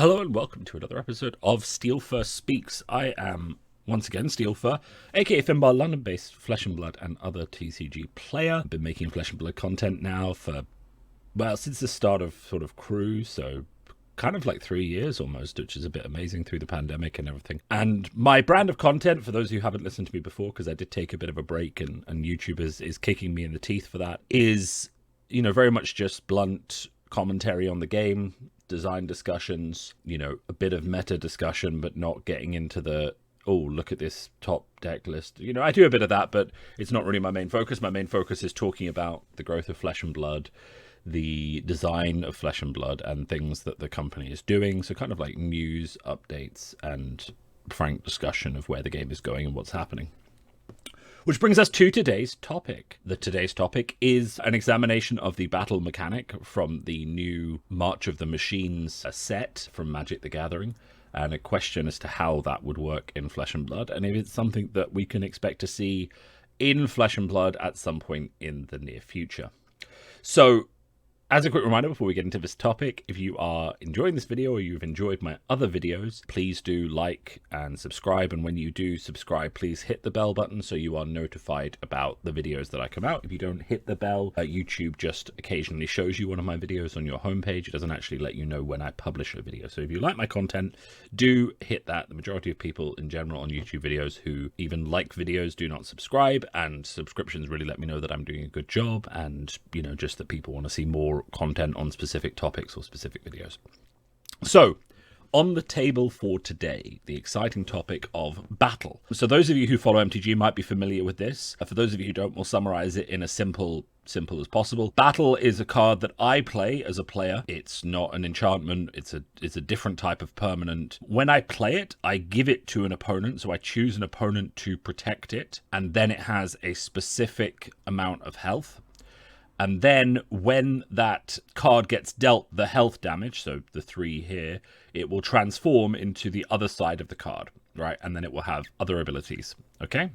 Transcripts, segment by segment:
Hello and welcome to another episode of Steelfur Speaks. I am, once again, Steelfur, aka Finbar, London-based Flesh and Blood and other TCG player. I've been making Flesh and Blood content now for, well, since the start of sort of crew, so kind of like 3 years almost, which is a bit amazing through the pandemic and everything. And my brand of content, for those who haven't listened to me before, because I did take a bit of a break and YouTube is kicking me in the teeth for that, is, you know, very much just blunt commentary on the game, design discussions, you know, a bit of meta discussion, but not getting into the, oh, look at this top deck list. You know, I do a bit of that, but it's not really my main focus. My main focus is talking about the growth of Flesh and Blood, the design of Flesh and Blood, and things that the company is doing. So kind of like news, updates, and frank discussion of where the game is going and what's happening. Which brings us to today's topic. Today's topic is an examination of the battle mechanic from the new March of the Machines set from Magic the Gathering, and a question as to how that would work in Flesh and Blood, and if it's something that we can expect to see in Flesh and Blood at some point in the near future. So, as a quick reminder before we get into this topic, if you are enjoying this video or you've enjoyed my other videos, please do like and subscribe. And when you do subscribe, please hit the bell button so you are notified about the videos that I come out. If you don't hit the bell, YouTube just occasionally shows you one of my videos on your homepage. It doesn't actually let you know when I publish a video. So if you like my content, do hit that. The majority of people in general on YouTube videos who even like videos do not subscribe, and subscriptions really let me know that I'm doing a good job, and, you know, just that people want to see more content on specific topics or specific videos. So, on the table for today, the exciting topic of battle. So those of you who follow MTG might be familiar with this. For those of you who don't, we'll summarize it in a simple as possible. Battle is a card that I play as a player. It's not an enchantment. It's a different type of permanent. When I play it, I give it to an opponent. So I choose an opponent to protect it, and then it has a specific amount of health. And then when that card gets dealt the health damage, so the 3 here, it will transform into the other side of the card, right? And then it will have other abilities, okay?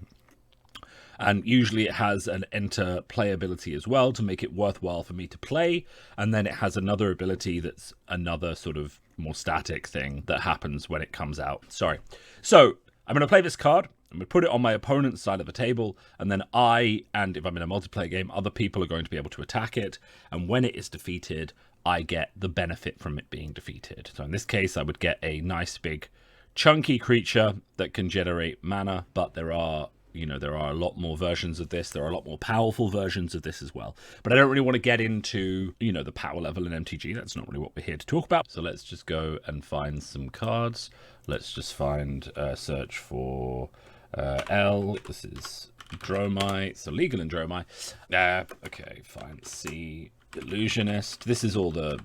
And usually it has an enter play ability as well to make it worthwhile for me to play. And then it has another ability that's another sort of more static thing that happens when it comes out. Sorry. So I'm going to play this card. I'm going to put it on my opponent's side of the table, and then and if I'm in a multiplayer game, other people are going to be able to attack it, and when it is defeated, I get the benefit from it being defeated. So in this case, I would get a nice big chunky creature that can generate mana, but there are a lot more versions of this. There are a lot more powerful versions of this as well. But I don't really want to get into, the power level in MTG. That's not really what we're here to talk about. So let's just go and find some cards. Let's just search for L. This is Dromai. So legal in Dromai. Okay, fine. C. Illusionist. This is all the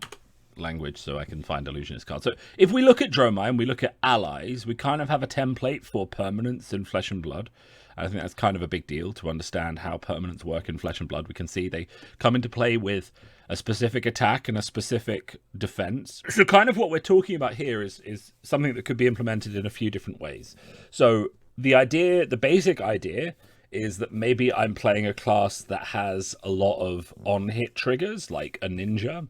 language, so I can find illusionist cards. So if we look at Dromai and we look at allies, we kind of have a template for permanents in Flesh and Blood. I think that's kind of a big deal to understand how permanents work in Flesh and Blood. We can see they come into play with a specific attack and a specific defense. So kind of what we're talking about here is something that could be implemented in a few different ways. So the basic idea is that maybe I'm playing a class that has a lot of on-hit triggers, like a ninja,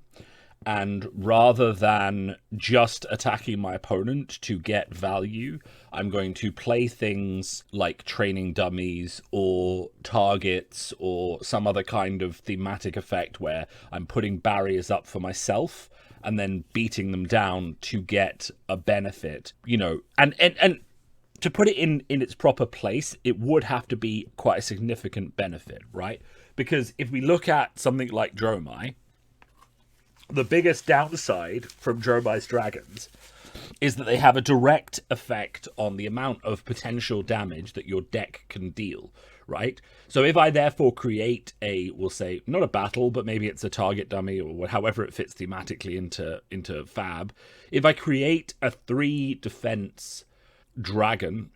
and rather than just attacking my opponent to get value, I'm going to play things like training dummies or targets or some other kind of thematic effect where I'm putting barriers up for myself and then beating them down to get a benefit, and to put it in its proper place, it would have to be quite a significant benefit, right? Because if we look at something like Dromai, the biggest downside from Dromai's dragons is that they have a direct effect on the amount of potential damage that your deck can deal, right? So if I therefore create we'll say, not a battle, but maybe it's a target dummy or however it fits thematically into FAB, if I create a 3 defense dragon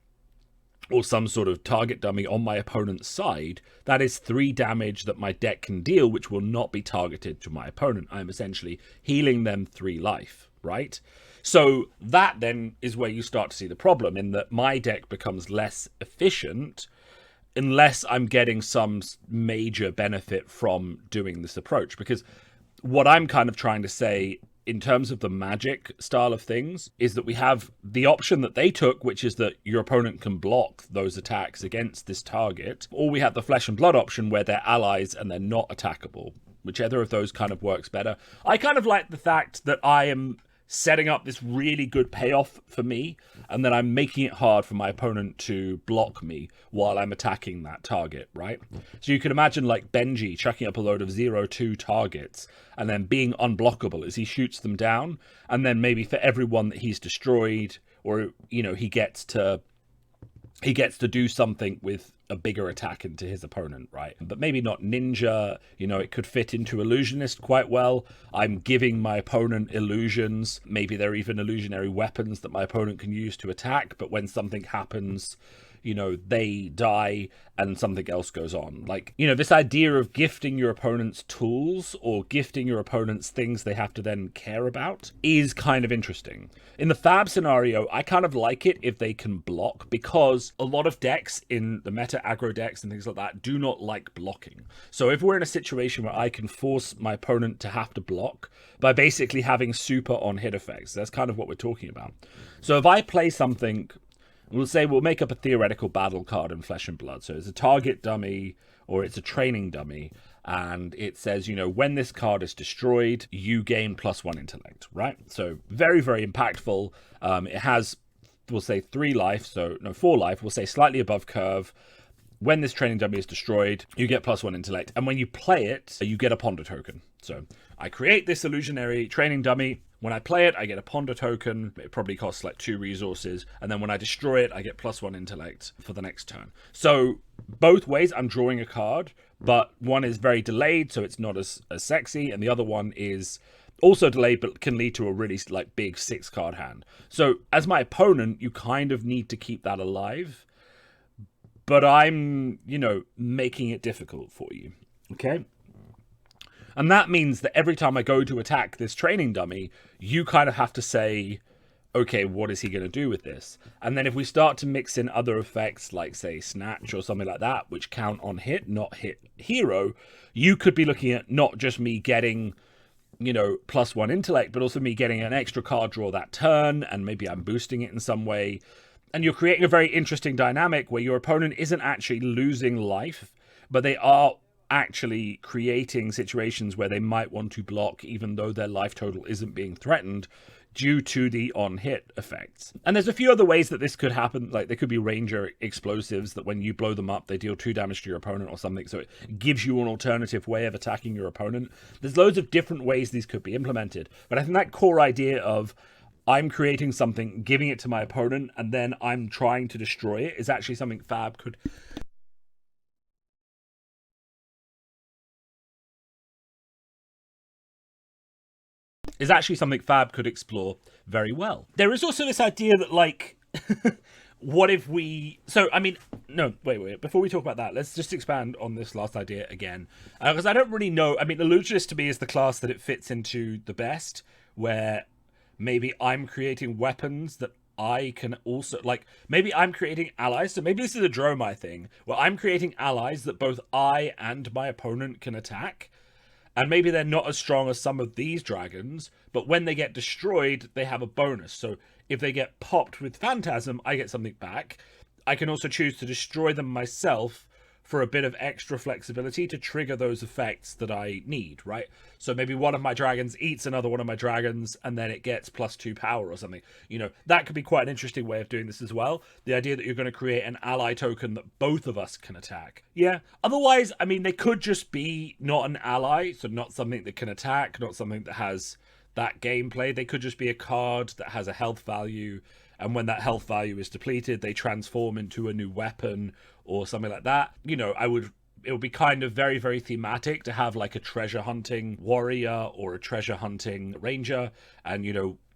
or some sort of target dummy on my opponent's side, that is 3 damage that my deck can deal, which will not be targeted to my opponent. I'm essentially healing them 3 life, right? So that then is where you start to see the problem, in that my deck becomes less efficient unless I'm getting some major benefit from doing this approach. Because what I'm kind of trying to say in terms of the Magic style of things, is that we have the option that they took, which is that your opponent can block those attacks against this target, or we have the Flesh and Blood option where they're allies and they're not attackable. Whichever of those kind of works better. I kind of like the fact that I am setting up this really good payoff for me, and then I'm making it hard for my opponent to block me while I'm attacking that target, right? So you can imagine like Benji chucking up a load of 0-2 targets and then being unblockable as he shoots them down, and then maybe for everyone that he's destroyed, or he gets to do something with a bigger attack into his opponent, right? But maybe not Ninja. It could fit into Illusionist quite well. I'm giving my opponent illusions. Maybe they're even illusionary weapons that my opponent can use to attack, but when something happens, they die and something else goes on. Like, this idea of gifting your opponent's tools or gifting your opponent's things they have to then care about is kind of interesting. In the FAB scenario, I kind of like it if they can block, because a lot of decks in the meta aggro decks and things like that do not like blocking. So if we're in a situation where I can force my opponent to have to block by basically having super on hit effects, that's kind of what we're talking about. So if I play something, we'll make up a theoretical battle card in Flesh and Blood. So it's a target dummy or it's a training dummy. And it says, when this card is destroyed, you gain +1 intellect, right? So very, very impactful. It has, we'll say 4 life. We'll say slightly above curve. When this training dummy is destroyed, you get +1 intellect. And when you play it, you get a ponder token. So I create this illusionary training dummy. When I play it, I get a ponder token. It probably costs like 2 resources. And then when I destroy it, I get +1 intellect for the next turn. So both ways, I'm drawing a card, but one is very delayed, so it's not as sexy. And the other one is also delayed, but can lead to a really big 6-card hand. So as my opponent, you kind of need to keep that alive. But I'm, making it difficult for you. Okay? And that means that every time I go to attack this training dummy, you kind of have to say, okay, what is he going to do with this? And then if we start to mix in other effects, like, say, Snatch or something like that, which count on hit, not hit hero, you could be looking at not just me getting, +1 intellect, but also me getting an extra card draw that turn, and maybe I'm boosting it in some way. And you're creating a very interesting dynamic where your opponent isn't actually losing life, but they are actually creating situations where they might want to block even though their life total isn't being threatened due to the on-hit effects. And there's a few other ways that this could happen. Like, there could be Ranger explosives that when you blow them up, they deal 2 damage to your opponent or something, so it gives you an alternative way of attacking your opponent. There's loads of different ways these could be implemented, but I think that core idea of I'm creating something, giving it to my opponent, and then I'm trying to destroy it is actually something FAB could explore very well. There is also this idea that, like, what if we... So, I mean, no, wait. Before we talk about that, let's just expand on this last idea again. Because I don't really know... I mean, Illusionist to me is the class that it fits into the best, where maybe I'm creating weapons that I can also... Like, maybe I'm creating allies. So maybe this is a Dromai thing, where I'm creating allies that both I and my opponent can attack. And maybe they're not as strong as some of these dragons, but when they get destroyed, they have a bonus. So if they get popped with Phantasm, I get something back. I can also choose to destroy them myself for a bit of extra flexibility to trigger those effects that I need, right? So maybe one of my dragons eats another one of my dragons, and then it gets +2 power or something. That could be quite an interesting way of doing this as well. The idea that you're going to create an ally token that both of us can attack. Yeah. Otherwise, I mean, they could just be not an ally, so not something that can attack, not something that has that gameplay. They could just be a card that has a health value, and when that health value is depleted, they transform into a new weapon or something like that. It would be kind of very, very thematic to have like a treasure hunting warrior or a treasure hunting ranger. And,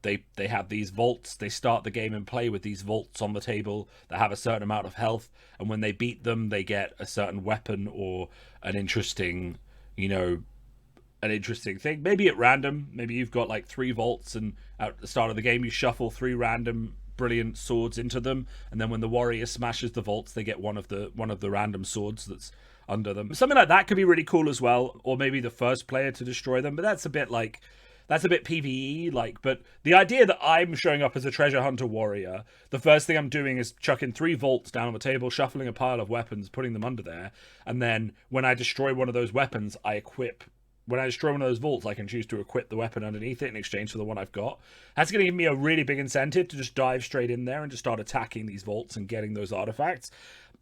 they have these vaults. They start the game and play with these vaults on the table that have a certain amount of health. And when they beat them, they get a certain weapon or an interesting, thing. Maybe at random. Maybe you've got like 3 vaults, and at the start of the game, you shuffle 3 random brilliant swords into them, and then when the warrior smashes the vaults, they get one of the random swords that's under them. Something like that could be really cool as well, or maybe the first player to destroy them, but that's a bit like that's a bit PvE like, but the idea that I'm showing up as a treasure hunter warrior, the first thing I'm doing is chucking 3 vaults down on the table, shuffling a pile of weapons, putting them under there, and then when I destroy one of those weapons, when I destroy one of those vaults, I can choose to equip the weapon underneath it in exchange for the one I've got. That's going to give me a really big incentive to just dive straight in there and just start attacking these vaults and getting those artifacts.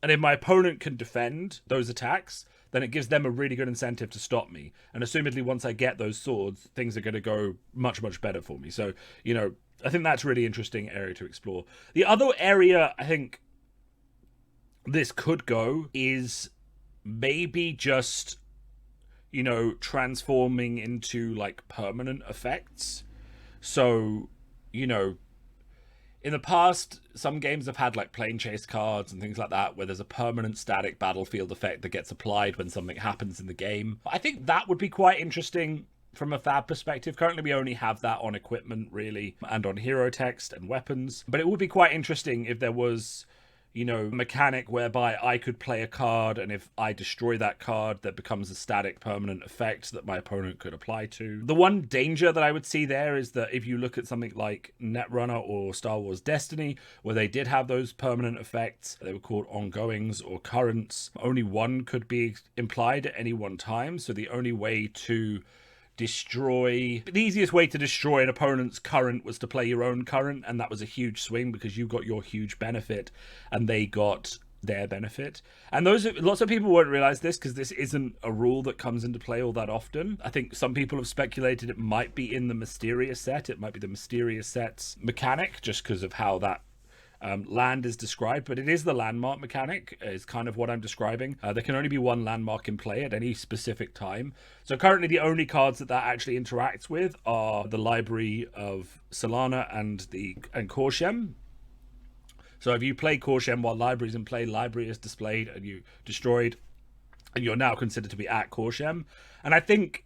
And if my opponent can defend those attacks, then it gives them a really good incentive to stop me. And assumedly, once I get those swords, things are going to go much, much better for me. So, I think that's a really interesting area to explore. The other area I think this could go is maybe just, transforming into like permanent effects. So, in the past, some games have had like plane chase cards and things like that, where there's a permanent static battlefield effect that gets applied when something happens in the game. I think that would be quite interesting from a FAB perspective. Currently, we only have that on equipment, really, and on hero text and weapons. But it would be quite interesting if there was, a mechanic whereby I could play a card, and if I destroy that card, that becomes a static permanent effect that my opponent could apply to. The one danger that I would see there is that if you look at something like Netrunner or Star Wars Destiny, where they did have those permanent effects, they were called ongoings or currents, only one could be implied at any one time. So the only way to the easiest way to destroy an opponent's current was to play your own current, and that was a huge swing because you got your huge benefit and they got their benefit. And lots of people won't realize this because this isn't a rule that comes into play all that often. I think some people have speculated it might be in the Mysterious set. It might be the Mysterious set's mechanic, just because of how that land is described, but it is the landmark mechanic is kind of what I'm describing. There can only be one landmark in play at any specific time. So currently the only cards that actually interacts with are the Library of Solana and Korshem. So if you play Korshem while Library's in play, Library is displayed and you destroyed, and you're now considered to be at Korshem. And I think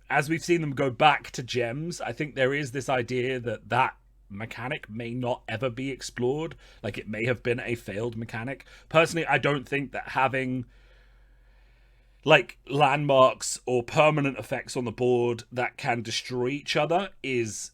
as we've seen them go back to gems, I think there is this idea that mechanic may not ever be explored. Like, it may have been a failed mechanic. Personally, I don't think that having like landmarks or permanent effects on the board that can destroy each other is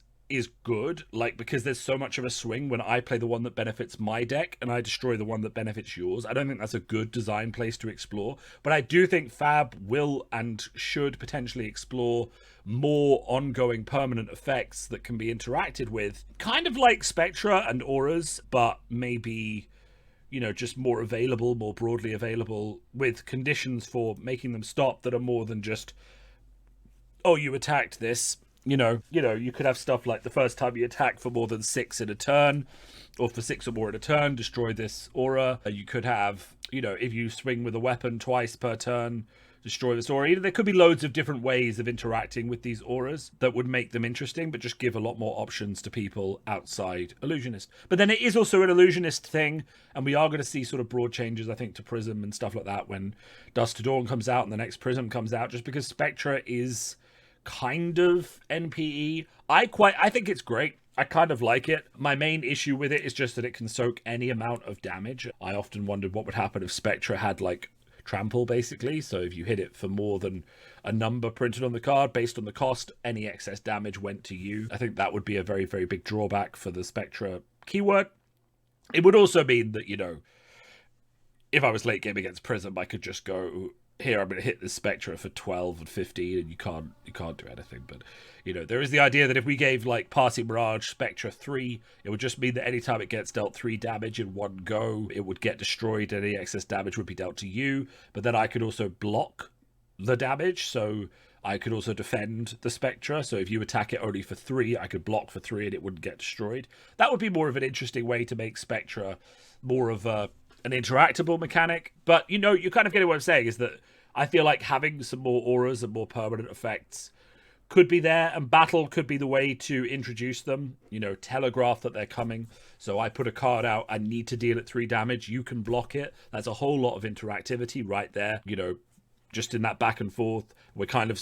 good, like, because there's so much of a swing when I play the one that benefits my deck and I destroy the one that benefits yours. I don't think that's a good design place to explore, but I do think FAB will and should potentially explore more ongoing permanent effects that can be interacted with, kind of like Spectra and auras, but maybe, just more available, more broadly available, with conditions for making them stop that are more than just, oh, you attacked this. You could have stuff like the first time you attack for more than 6 in a turn, or for 6 or more in a turn, destroy this aura. You could have, if you swing with a weapon twice per turn, destroy this aura. There could be loads of different ways of interacting with these auras that would make them interesting, but just give a lot more options to people outside Illusionist. But then it is also an Illusionist thing, and we are going to see sort of broad changes, I think, to Prism and stuff like that when Dusk to Dawn comes out and the next Prism comes out, just because Spectra is kind of NPE. I think it's great. I kind of like it. My main issue with it is just that it can soak any amount of damage. I often wondered what would happen if Spectra had like trample, basically. So if you hit it for more than a number printed on the card, based on the cost, any excess damage went to you. I think that would be a very, very big drawback for the Spectra keyword. It would also mean that, if I was late game against Prism, I could just go, here, I'm going to hit this Spectra for 12 and 15, and you can't do anything. But, there is the idea that if we gave, like, Party Mirage Spectra 3, it would just mean that anytime it gets dealt 3 damage in one go, it would get destroyed, and any excess damage would be dealt to you. But then I could also block the damage, so I could also defend the Spectra. So if you attack it only for 3, I could block for 3, and it wouldn't get destroyed. That would be more of an interesting way to make Spectra more of an interactable mechanic. But you kind of get what I'm saying, is that I feel like having some more auras and more permanent effects could be there, and battle could be the way to introduce them. Telegraph that they're coming. So I put a card out, I need to deal it 3 damage, you can block it. That's a whole lot of interactivity right there. Just in that back and forth, we're kind of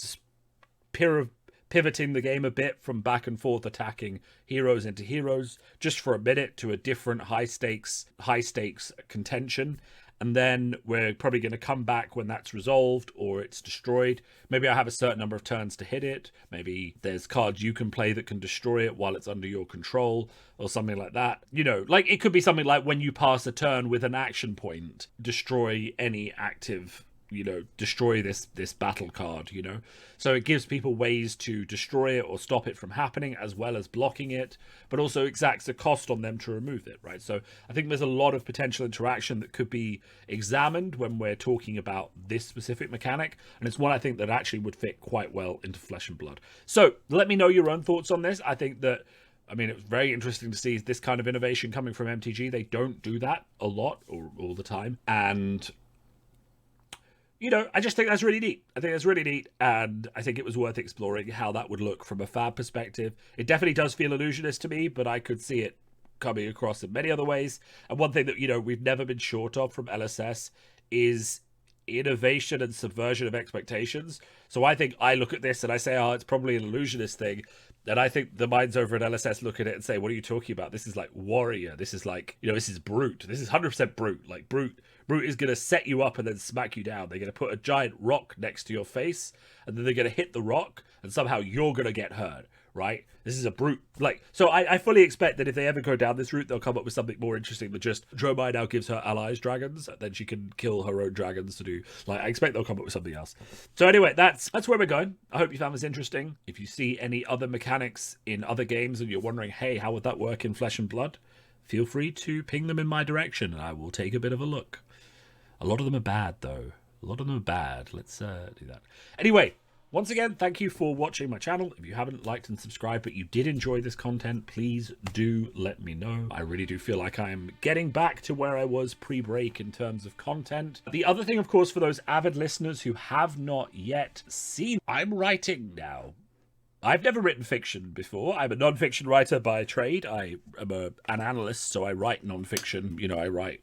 pivoting the game a bit from back and forth attacking heroes into heroes just for a minute to a different high stakes contention. and then we're probably going to come back when that's resolved or it's destroyed. Maybe I have a certain number of turns to hit it. Maybe there's cards you can play that can destroy it while it's under your control or something like that. You know, like it could be something like when you pass a turn with an action point, destroy any active, you know, destroy this battle card, you know. So it gives people ways to destroy it or stop it from happening, as well as blocking it, but also exacts a cost on them to remove it, right? So I think there's a lot of potential interaction that could be examined when we're talking about this specific mechanic, and it's one I think that actually would fit quite well into Flesh and Blood. So let me know your own thoughts on this. I think that, I mean, it was very interesting to see this kind of innovation coming from MTG. They don't do that a lot or all the time, and you know, I just think that's really neat. I think that's really neat, and I think it was worth exploring how that would look from a FAB perspective. It definitely does feel illusionist to me, but I could see it coming across in many other ways. And one thing that, you know, we've never been short of from LSS is innovation and subversion of expectations. So I think I look at this and I say, oh, it's probably an illusionist thing. And I think the minds over at LSS look at it and say, what are you talking about? This is like Warrior. This is like, you know, this is Brute. This is 100% Brute. Like Brute is going to set you up and then smack you down. They're going to put a giant rock next to your face, and then they're going to hit the rock, and somehow you're going to get hurt, right? This is a Brute. Like, so I fully expect that if they ever go down this route, they'll come up with something more interesting than just Dromai now gives her allies dragons, then she can kill her own dragons to do. Like, I expect they'll come up with something else. So anyway, that's where we're going. I hope you found this interesting. If you see any other mechanics in other games and you're wondering, hey, how would that work in Flesh and Blood? Feel free to ping them in my direction, and I will take a bit of a look. A lot of them are bad, though. A lot of them are bad. Let's do that. Anyway, once again, thank you for watching my channel. If you haven't liked and subscribed, but you did enjoy this content, please do let me know. I really do feel like I'm getting back to where I was pre-break in terms of content. The other thing, of course, for those avid listeners who have not yet seen, I'm writing now. I've never written fiction before. I'm a non-fiction writer by trade. I am an analyst, so I write non-fiction. You know, I write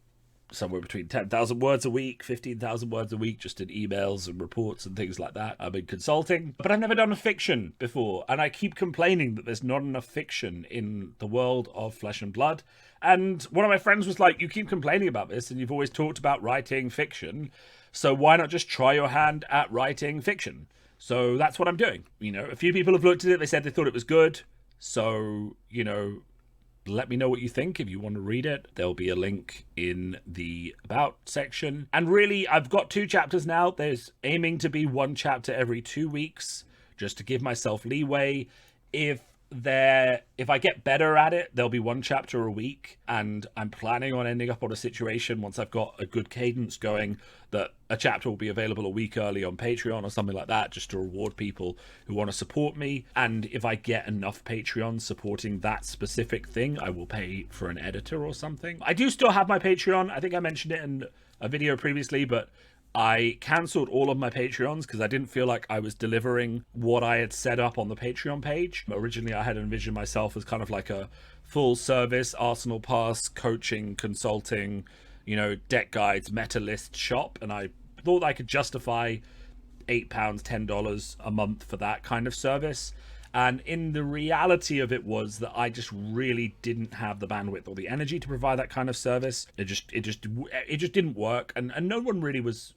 somewhere between 10,000 words a week, 15,000 words a week, just in emails and reports and things like that. I'm in consulting, but I've never done a fiction before, and I keep complaining that there's not enough fiction in the world of Flesh and Blood. And one of my friends was like, you keep complaining about this, and you've always talked about writing fiction, so why not just try your hand at writing fiction? So that's what I'm doing. You know, a few people have looked at it, they said they thought it was good, so, you know, let me know what you think if you want to read it. There'll be a link in the About section. And really, I've got 2 chapters now. There's aiming to be 1 chapter every 2 weeks, just to give myself leeway. If I get better at it, there'll be 1 chapter a week, and I'm planning on ending up on a situation once I've got a good cadence going that a chapter will be available a week early on Patreon or something like that, just to reward people who want to support me. And if I get enough Patreon supporting that specific thing, I will pay for an editor or something. I do still have my Patreon. I think I mentioned it in a video previously, but I cancelled all of my Patreons because I didn't feel like I was delivering what I had set up on the Patreon page. Originally, I had envisioned myself as kind of like a full service Arsenal Pass coaching, consulting, you know, deck guides, meta list shop. And I thought I could justify £8, $10 a month for that kind of service. And in the reality of it was that I just really didn't have the bandwidth or the energy to provide that kind of service. It just didn't work. And no one really was,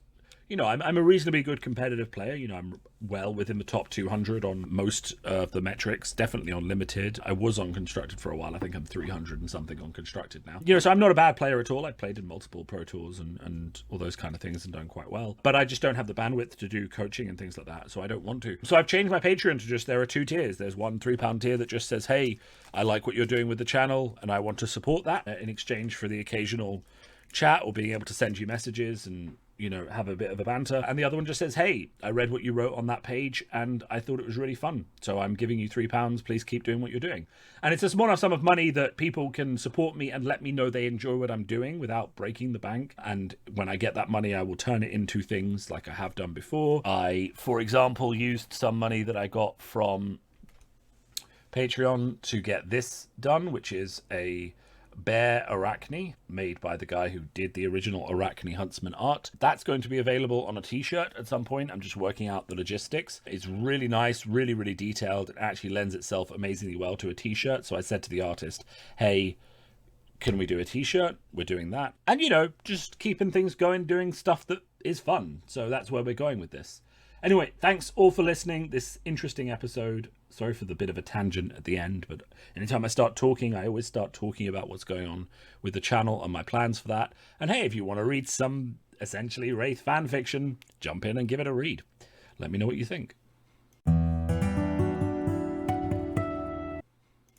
you know, I'm a reasonably good competitive player. You know, I'm well within the top 200 on most of the metrics, definitely on limited. I was on constructed for a while. I think I'm 300 and something on constructed now. You know, so I'm not a bad player at all. I've played in multiple pro tours and all those kind of things and done quite well. But I just don't have the bandwidth to do coaching and things like that. So I don't want to. So I've changed my Patreon to just, there are 2 tiers. There's one £3 tier that just says, hey, I like what you're doing with the channel and I want to support that in exchange for the occasional chat or being able to send you messages and, you know, have a bit of a banter. And the other one just says, hey, I read what you wrote on that page and I thought it was really fun, so I'm giving you £3. Please keep doing what you're doing. And it's a small enough sum of money that people can support me and let me know they enjoy what I'm doing without breaking the bank. And when I get that money, I will turn it into things like I have done before. I, for example, used some money that I got from Patreon to get this done, which is a bear Arachne made by the guy who did the original Arachne Huntsman art. That's going to be available on a t-shirt at some point. I'm just working out the logistics. It's really nice, really, really detailed. It actually lends itself amazingly well to a t-shirt. So I said to the artist, hey, Can we do a t-shirt? We're doing that. And, just keeping things going, doing stuff that is fun. So that's where we're going with this. Anyway, thanks all for listening. This interesting episode. Sorry for the bit of a tangent at the end, but anytime I start talking, I always start talking about what's going on with the channel and my plans for that. And hey, if you want to read some essentially Wraith fan fiction, jump in and give it a read. Let me know what you think.